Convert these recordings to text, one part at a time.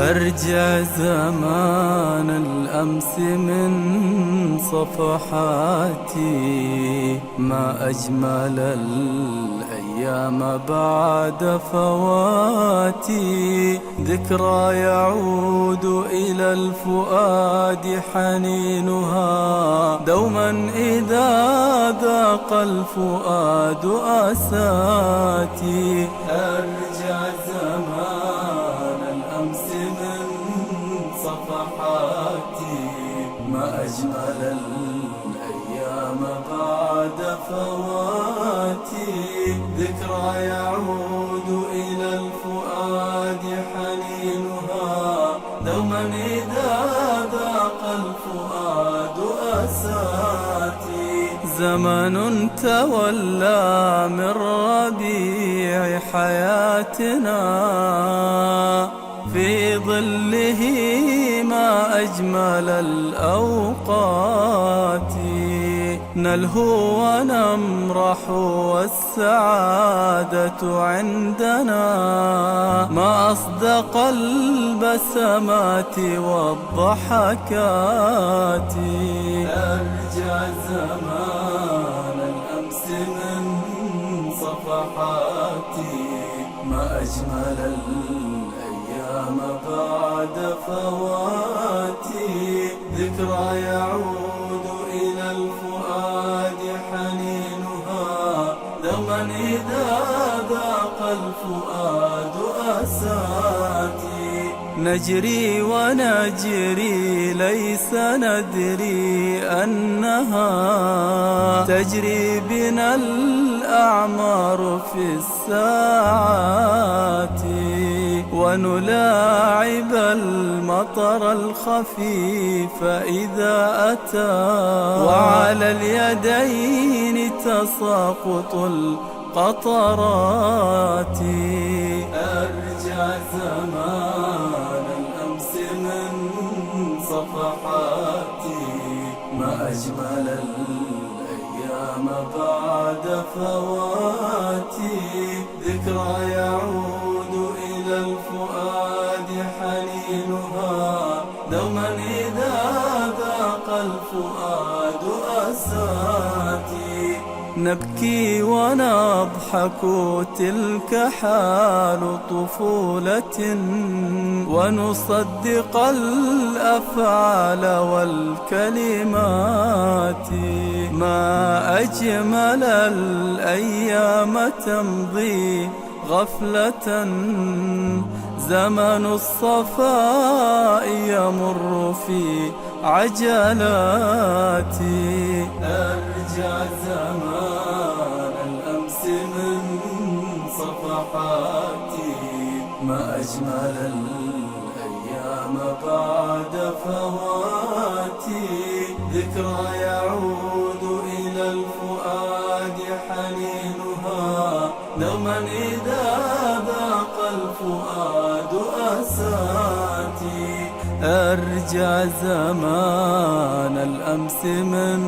أرجع زمان الأمس من صفحاتي، ما أجمل الأيام بعد فواتي. ذكرى يعود إلى الفؤاد حنينها، دوما إذا ذاق الفؤاد أساتي. أرجع زمان الأمس من صفحاتي، ما أجمل الأيام بعد فواتي. ذكرى يعود إلى الفؤاد حنينها، دوما إذا ذاق الفؤاد أساتي. زمن تولى من ربيع حياتنا، في ظله ما أجمل الأوقات. نلهو ونمرح والسعادة عندنا، ما أصدق البسمات والضحكات. أرجع زمان الأمس من صفحاتي، ما أجمل الأيام بعد فواتي. ذكرى يعود إلى الفؤاد حنينها، دوما إذا ذاق الفؤاد أساتي. نجري ونجري ليس ندري أنها تجري بنا الأعمار في الساعات، ونلاعب المطر الخفيف إذا أتى، وعلى اليدين تساقط القطرات. أرجع زمان الأمس من صفحاتي، ما أجمل الأيام بعد فواتي. ذكرى يعود إلى الفؤاد حنينها، دوما إذا ذاق الفؤاد أساتي. نبكي ونضحك تلك حال طفولة، ونصدق الأفعال والكلمات. ما أجمل الأيام تمضي غفلة، زمن الصفاء يمر في عجلاتي. أرجع زمان الأمس من صفحاتي، ما أجمل الأيام بعد فواتي. ذكرى يعود إلى الفؤاد حنينها، دوما إذا ذاق الفؤاد أساتي. أرجع زمان الأمس من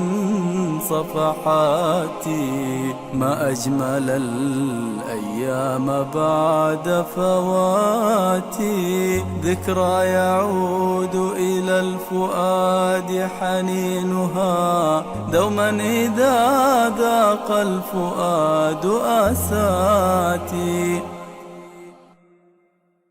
صفحاتي، ما أجمل الأيام بعد فواتي. ذكرى يعود إلى الفؤاد حنينها، دوما إذا ذاق الفؤاد أساتي.